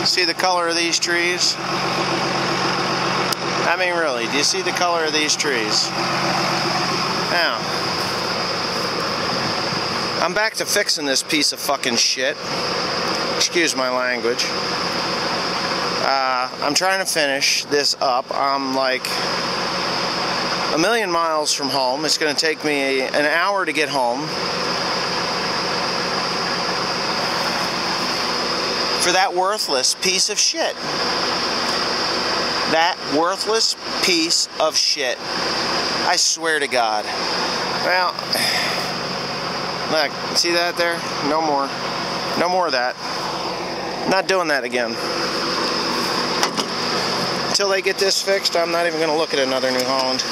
See the color of these trees? I mean, really, do you see the color of these trees? Now, I'm back to fixing this piece of fucking shit. Excuse my language. I'm trying to finish this up. I'm like a million miles from home. It's going to take me an hour to get home. For that worthless piece of shit. That worthless piece of shit. I swear to God. Well, look, see that there? No more. No more of that. Not doing that again. Until they get this fixed, I'm not even going to look at another New Holland.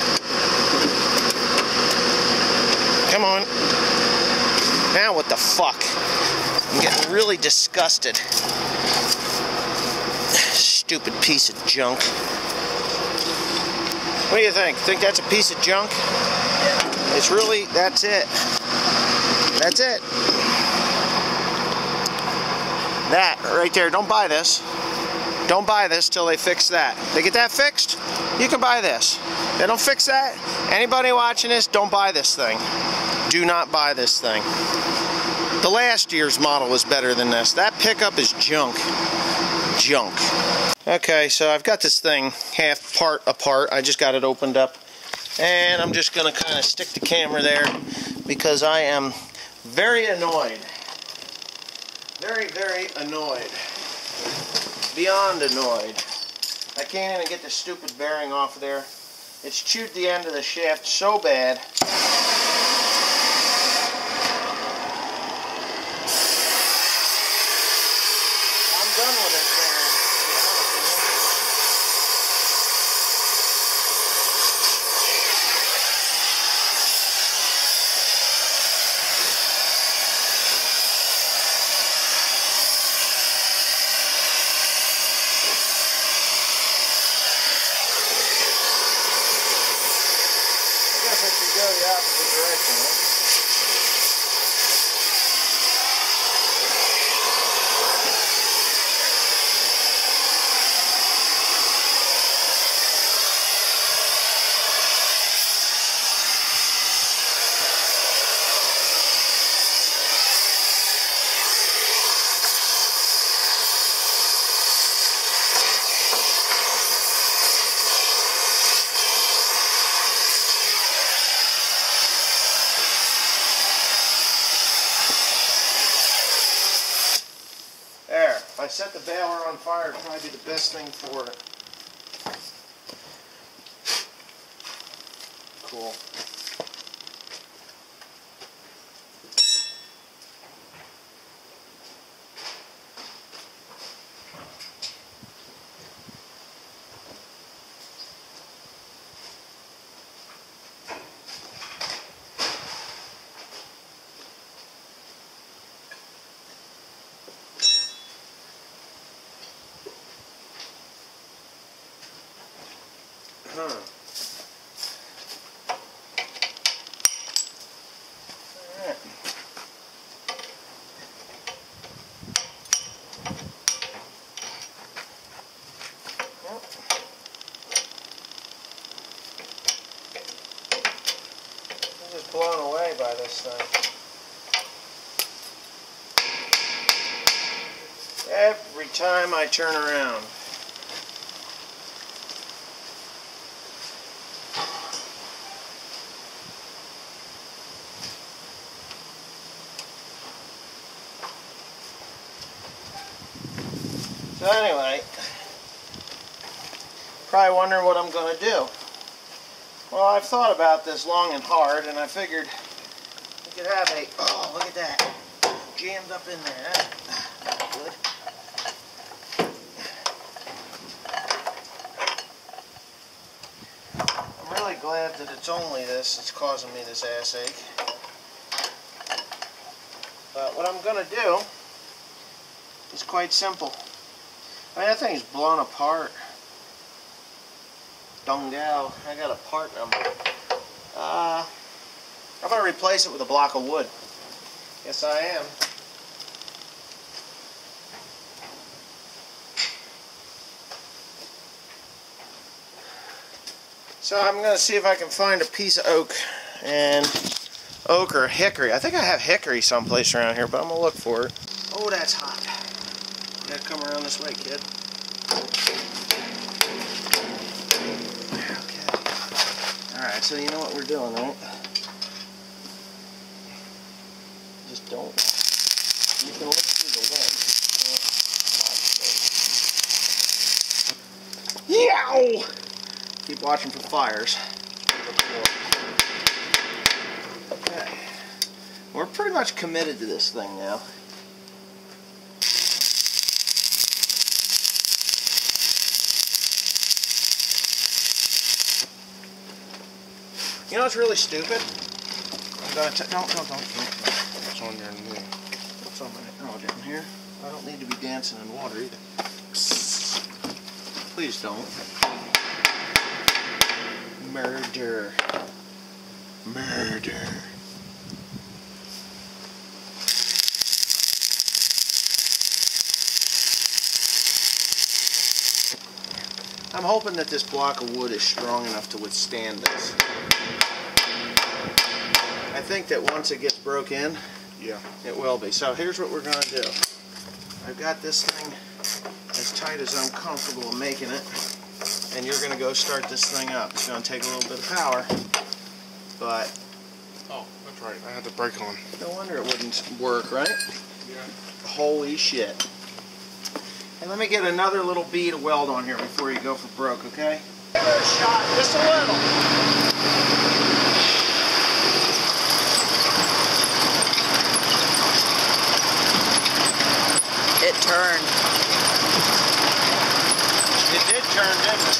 Come on. Now what the fuck? I'm getting really disgusted. Stupid piece of junk. What do you think? Think that's a piece of junk? It's really, that's it. That's it. That right there. Don't buy this. Don't buy this till they fix that. They get that fixed, you can buy this. They don't fix that, anybody watching this, don't buy this thing. Do not buy this thing. The last year's model was better than this. That pickup is junk. Junk. Okay, so I've got this thing half part apart. I just got it opened up. And I'm just going to kind of stick the camera there because I am very annoyed. Very, very annoyed. Beyond annoyed. I can't even get the stupid bearing off of there. It's chewed the end of the shaft so bad. I'm done with it bearing, to be honest with you. I should go the opposite direction. Huh? There, if I set the baler on fire, it'd probably be the best thing for it. Cool. Alright. Well, I'm just blown away by this thing. Every time I turn around. So anyway, probably wondering what I'm going to do. Well, I've thought about this long and hard, and I figured we could have a, oh, look at that, jammed up in there. That's good. I'm really glad that it's only this that's causing me this ass ache. But what I'm going to do is quite simple. I mean, that thing's blown apart. Dungal. I got a part number. I'm going to replace it with a block of wood. Yes, I am. So I'm going to see if I can find a piece of oak or hickory. I think I have hickory someplace around here, but I'm going to look for it. Oh, that's hot. You got to come around this way, kid. Okay. Alright, so you know what we're doing, right? Just don't. You can look through the lens. Yow! Keep watching for fires. Okay. We're pretty much committed to this thing now. You know what's really stupid? I'm gonna don't. What's on your knee? What's on my down here? I don't need to be dancing in water either. Please don't. Murder. Murder. I'm hoping that this block of wood is strong enough to withstand this. I think that once it gets broke in, yeah, it will be. So here's what we're going to do. I've got this thing as tight as I'm comfortable in making it, and you're going to go start this thing up. It's going to take a little bit of power, but... Oh, that's right. I had the brake on. No wonder it wouldn't work, right? Yeah. Holy shit. And let me get another little bead of weld on here before you go for broke, okay? Give it a shot, just a little. It turned. It did turn, didn't it?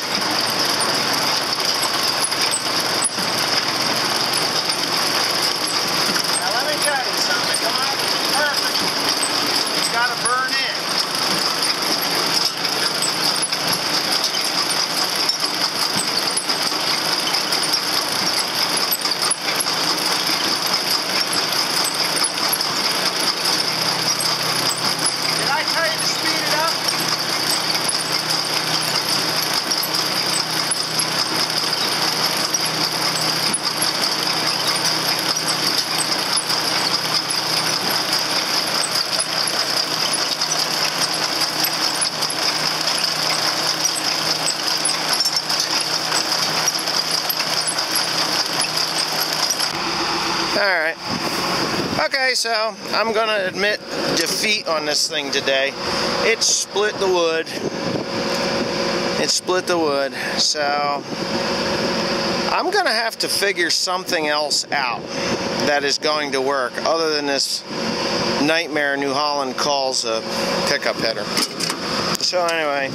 Now let me tell you something. Come on, it's perfect. It's got to burn in. Alright. Okay, so I'm going to admit defeat on this thing today. It split the wood. It split the wood. So I'm going to have to figure something else out that is going to work other than this nightmare New Holland calls a pickup header. So anyway.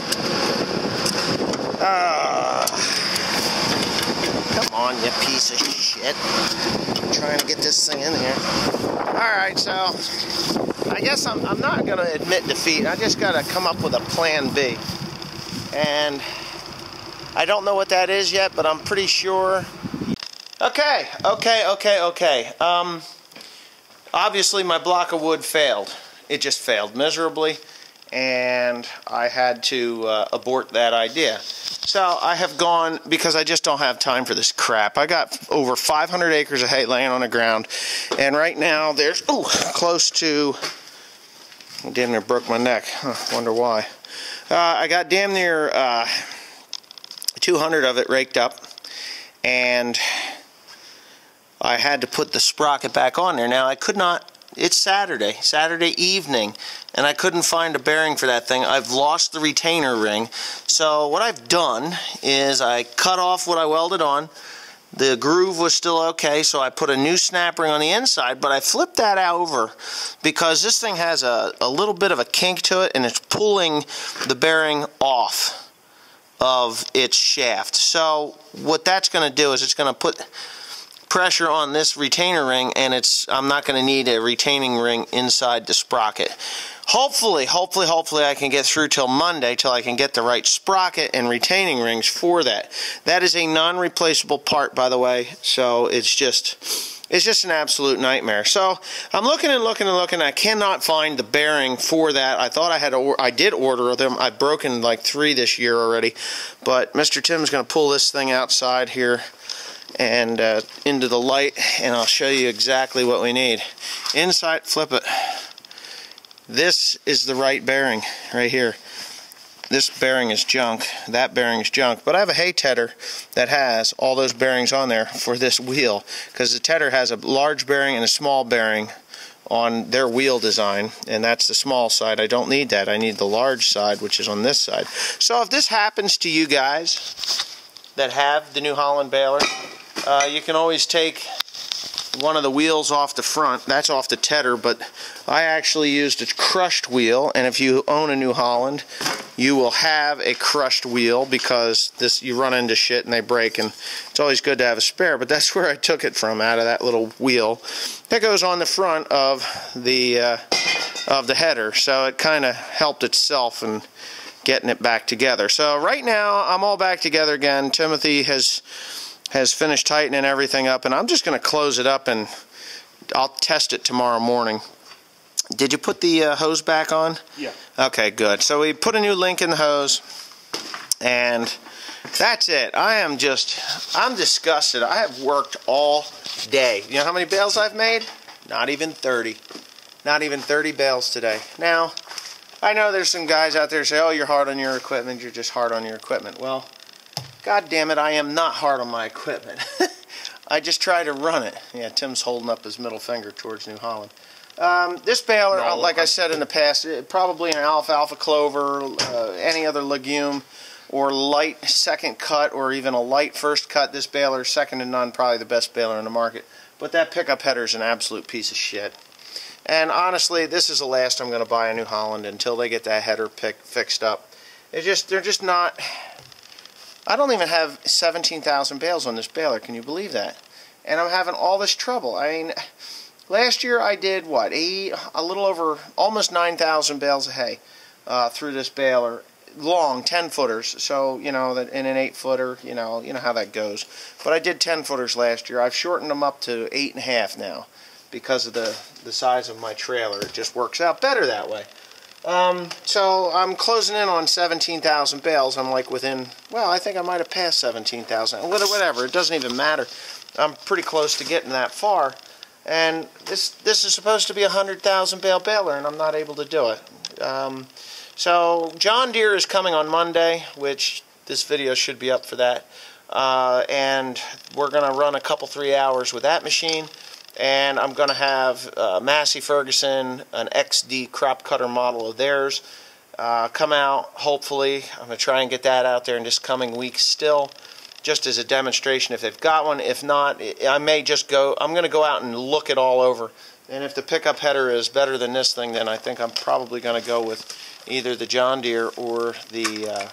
Come on, you piece of shit. Trying to get this thing in here. Alright, so I guess I'm not going to admit defeat. I just got to come up with a plan B. And I don't know what that is yet, but I'm pretty sure. Okay. Obviously my block of wood failed. It just failed miserably, and I had to abort that idea. So I have gone, because I just don't have time for this crap. I got over 500 acres of hay laying on the ground, and right now there's close to, I damn near broke my neck. Wonder why. I got damn near 200 of it raked up, and I had to put the sprocket back on there. Now I could not. It's Saturday evening, and I couldn't find a bearing for that thing. I've lost the retainer ring. So what I've done is I cut off what I welded on. The groove was still okay, so I put a new snap ring on the inside, but I flipped that over because this thing has a little bit of a kink to it, and it's pulling the bearing off of its shaft. So what that's going to do is it's going to put pressure on this retainer ring, and I'm not going to need a retaining ring inside the sprocket. Hopefully I can get through till Monday till I can get the right sprocket and retaining rings for that. That is a non-replaceable part, by the way, so it's It's just an absolute nightmare. So I'm looking and looking and looking. I cannot find the bearing for that. I thought I did order them. I've broken like 3 this year already. But Mr. Tim's going to pull this thing outside here and into the light, and I'll show you exactly what we need. Inside, flip it. This is the right bearing right here. This bearing is junk, that bearing is junk, but I have a hay tedder that has all those bearings on there for this wheel, because the tedder has a large bearing and a small bearing on their wheel design, and that's the small side. I don't need that. I need the large side, which is on this side. So if this happens to you guys that have the New Holland baler, you can always take one of the wheels off the front. That's off the tedder, but I actually used a crushed wheel, and if you own a New Holland, you will have a crushed wheel, because you run into shit and they break, and it's always good to have a spare. But that's where I took it from, out of that little wheel that goes on the front of the header. So it kind of helped itself in getting it back together. So right now I'm all back together again. Timothy has finished tightening everything up, and I'm just going to close it up, and I'll test it tomorrow morning. Did you put the hose back on? Yeah. Okay, good. So we put a new link in the hose, and that's it. I'm disgusted. I have worked all day. You know how many bales I've made? Not even 30. Not even 30 bales today. Now, I know there's some guys out there who say, oh, you're hard on your equipment. You're just hard on your equipment. Well, God damn it, I am not hard on my equipment. I just try to run it. Yeah, Tim's holding up his middle finger towards New Holland. This baler, like I said in the past, probably an alfalfa clover, any other legume, or light second cut, or even a light first cut. This baler, second to none, probably the best baler in the market. But that pickup header is an absolute piece of shit. And honestly, this is the last I'm going to buy a New Holland until they get that header fixed up. They're just not... I don't even have 17,000 bales on this baler. Can you believe that? And I'm having all this trouble. I mean, last year I did what? A little over, almost 9,000 bales of hay through this baler. Long, 10-footers. So, you know, that in an 8-footer, you know how that goes. But I did 10-footers last year. I've shortened them up to 8.5 now because of the size of my trailer. It just works out better that way. So I'm closing in on 17,000 bales. I'm like within, well, I think I might have passed 17,000. Whatever, it doesn't even matter. I'm pretty close to getting that far. And this is supposed to be a 100,000 bale baler, and I'm not able to do it. So John Deere is coming on Monday, which this video should be up for that. And we're going to run a couple, 3 hours with that machine. And I'm going to have Massey Ferguson, an XD crop cutter model of theirs, come out, hopefully. I'm going to try and get that out there in this coming week still, just as a demonstration if they've got one. If not, I may just go, I'm going to go out and look it all over. And if the pickup header is better than this thing, then I think I'm probably going to go with either the John Deere or the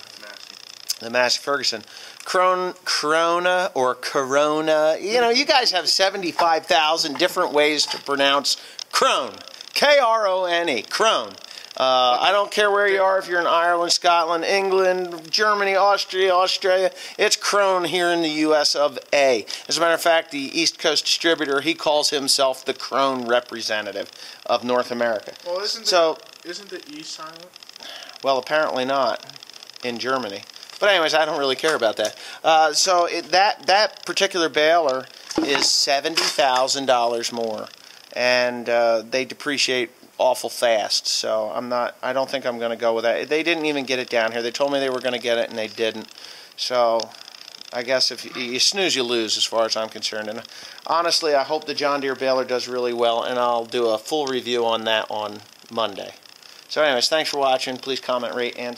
Massey Ferguson. Corona or Corona. You know, you guys have 75,000 different ways to pronounce Krone. K-R-O-N-E. Krone. I don't care where you are, if you're in Ireland, Scotland, England, Germany, Austria, Australia. It's Krone here in the U.S. of A. As a matter of fact, the East Coast distributor, he calls himself the Krone representative of North America. Well, isn't the E silent? Well, apparently not in Germany. But anyways, I don't really care about that. So that particular baler is $70,000 more, and they depreciate awful fast. So I don't think I'm going to go with that. They didn't even get it down here. They told me they were going to get it, and they didn't. So I guess if you snooze, you lose, as far as I'm concerned. And honestly, I hope the John Deere baler does really well, and I'll do a full review on that on Monday. So anyways, thanks for watching. Please comment, rate, and